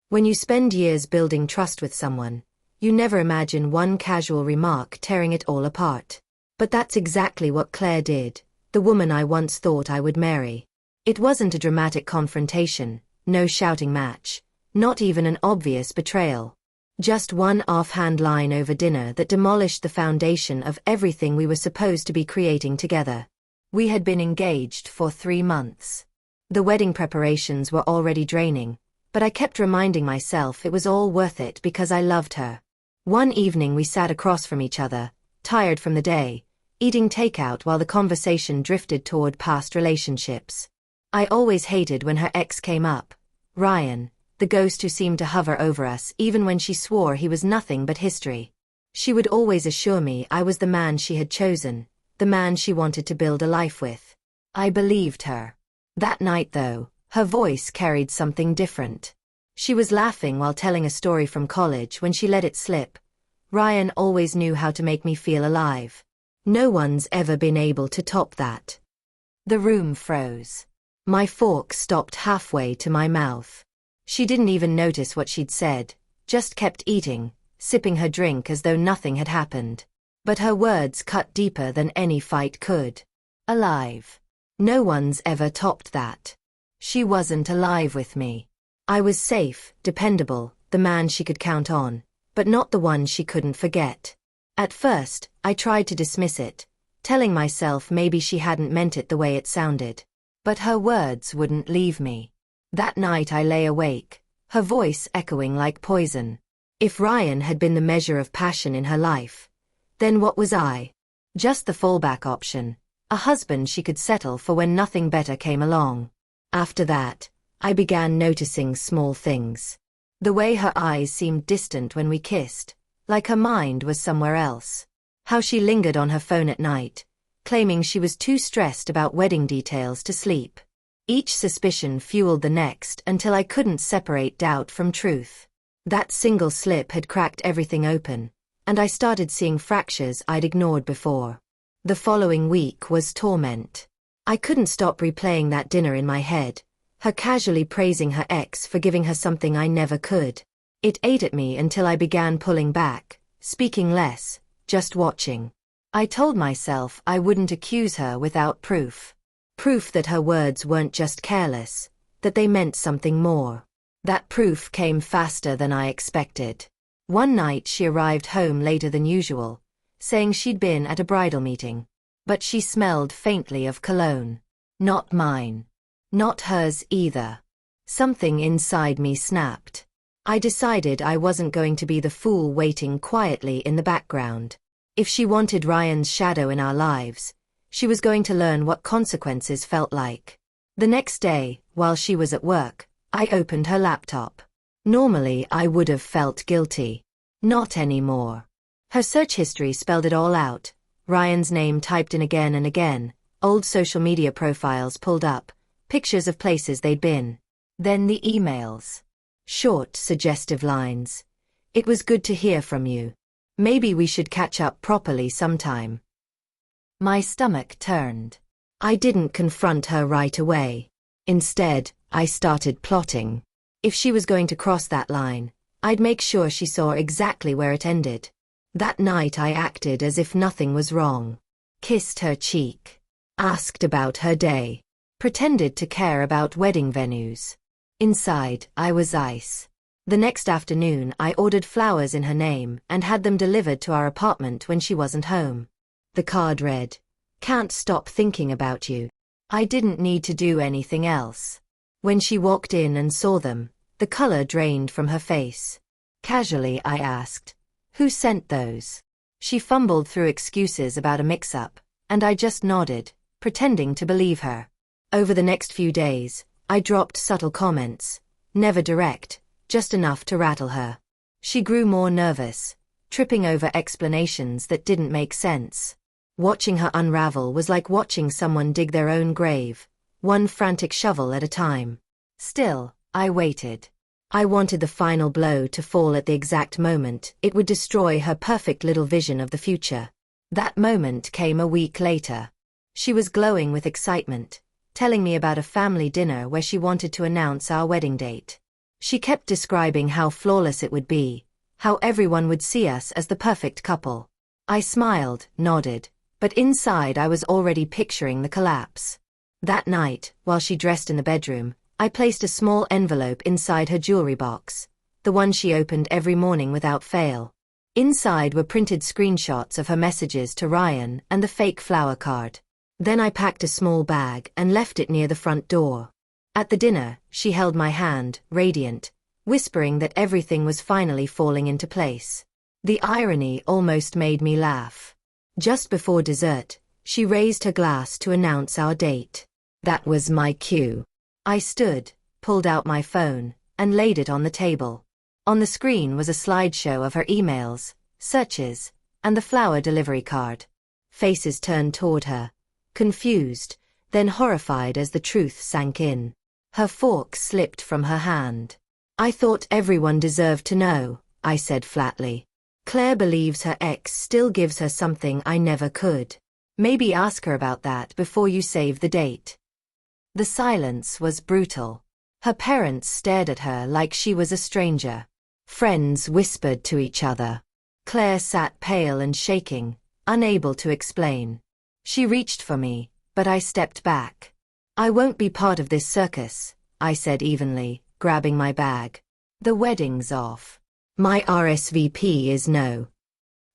When you spend years building trust with someone, you never imagine one casual remark tearing it all apart. But that's exactly what Claire did, the woman I once thought I would marry. It wasn't a dramatic confrontation, no shouting match, not even an obvious betrayal. Just one offhand line over dinner that demolished the foundation of everything we were supposed to be creating together. We had been engaged for 3 months. The wedding preparations were already draining, but I kept reminding myself it was all worth it because I loved her. One evening we sat across from each other, tired from the day, eating takeout while the conversation drifted toward past relationships. I always hated when her ex came up, Ryan, the ghost who seemed to hover over us even when she swore he was nothing but history. She would always assure me I was the man she had chosen, the man she wanted to build a life with. I believed her. That night though, her voice carried something different. She was laughing while telling a story from college when she let it slip. Ryan always knew how to make me feel alive. No one's ever been able to top that. The room froze. My fork stopped halfway to my mouth. She didn't even notice what she'd said, just kept eating, sipping her drink as though nothing had happened. But her words cut deeper than any fight could. Alive. No one's ever topped that. She wasn't alive with me. I was safe, dependable, the man she could count on, but not the one she couldn't forget. At first, I tried to dismiss it, telling myself maybe she hadn't meant it the way it sounded. But her words wouldn't leave me. That night I lay awake, her voice echoing like poison. If Ryan had been the measure of passion in her life, then what was I? Just the fallback option, a husband she could settle for when nothing better came along. After that, I began noticing small things. The way her eyes seemed distant when we kissed, like her mind was somewhere else. How she lingered on her phone at night, claiming she was too stressed about wedding details to sleep. Each suspicion fueled the next until I couldn't separate doubt from truth. That single slip had cracked everything open, and I started seeing fractures I'd ignored before. The following week was torment. I couldn't stop replaying that dinner in my head, her casually praising her ex for giving her something I never could. It ate at me until I began pulling back, speaking less, just watching. I told myself I wouldn't accuse her without proof. Proof that her words weren't just careless, that they meant something more. That proof came faster than I expected. One night she arrived home later than usual, saying she'd been at a bridal meeting. But she smelled faintly of cologne. Not mine. Not hers either. Something inside me snapped. I decided I wasn't going to be the fool waiting quietly in the background. If she wanted Ryan's shadow in our lives, she was going to learn what consequences felt like. The next day, while she was at work, I opened her laptop. Normally I would have felt guilty. Not anymore. Her search history spelled it all out. Ryan's name typed in again and again, old social media profiles pulled up, pictures of places they'd been. Then the emails. Short, suggestive lines. It was good to hear from you. Maybe we should catch up properly sometime. My stomach turned. I didn't confront her right away. Instead, I started plotting. If she was going to cross that line, I'd make sure she saw exactly where it ended. That night I acted as if nothing was wrong. Kissed her cheek. Asked about her day. Pretended to care about wedding venues. Inside, I was ice. The next afternoon I ordered flowers in her name and had them delivered to our apartment when she wasn't home. The card read, "Can't stop thinking about you." I didn't need to do anything else. When she walked in and saw them, the color drained from her face. Casually I asked, "Who sent those?" She fumbled through excuses about a mix-up, and I just nodded, pretending to believe her. Over the next few days, I dropped subtle comments, never direct, just enough to rattle her. She grew more nervous, tripping over explanations that didn't make sense. Watching her unravel was like watching someone dig their own grave, one frantic shovel at a time. Still, I waited. I wanted the final blow to fall at the exact moment it would destroy her perfect little vision of the future. That moment came a week later. She was glowing with excitement, telling me about a family dinner where she wanted to announce our wedding date. She kept describing how flawless it would be, how everyone would see us as the perfect couple. I smiled, nodded, but inside I was already picturing the collapse. That night, while she dressed in the bedroom, I placed a small envelope inside her jewelry box, the one she opened every morning without fail. Inside were printed screenshots of her messages to Ryan and the fake flower card. Then I packed a small bag and left it near the front door. At the dinner, she held my hand, radiant, whispering that everything was finally falling into place. The irony almost made me laugh. Just before dessert, she raised her glass to announce our date. That was my cue. I stood, pulled out my phone, and laid it on the table. On the screen was a slideshow of her emails, searches, and the flower delivery card. Faces turned toward her, confused, then horrified as the truth sank in. Her fork slipped from her hand. I thought everyone deserved to know, I said flatly. Claire believes her ex still gives her something I never could. Maybe ask her about that before you save the date. The silence was brutal. Her parents stared at her like she was a stranger. Friends whispered to each other. Claire sat pale and shaking, unable to explain. She reached for me, but I stepped back. I won't be part of this circus, I said evenly, grabbing my bag. The wedding's off. My RSVP is no.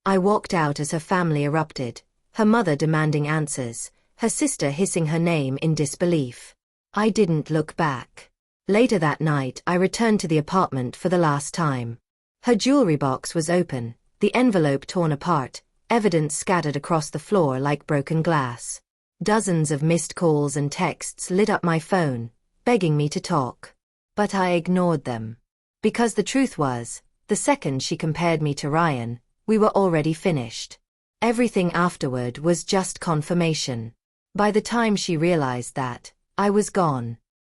I walked out as her family erupted, her mother demanding answers, her sister hissing her name in disbelief. I didn't look back. Later that night I returned to the apartment for the last time. Her jewelry box was open, the envelope torn apart, evidence scattered across the floor like broken glass. Dozens of missed calls and texts lit up my phone, begging me to talk. But I ignored them. Because the truth was, the second she compared me to Ryan, we were already finished. Everything afterward was just confirmation. By the time she realized that, I was gone.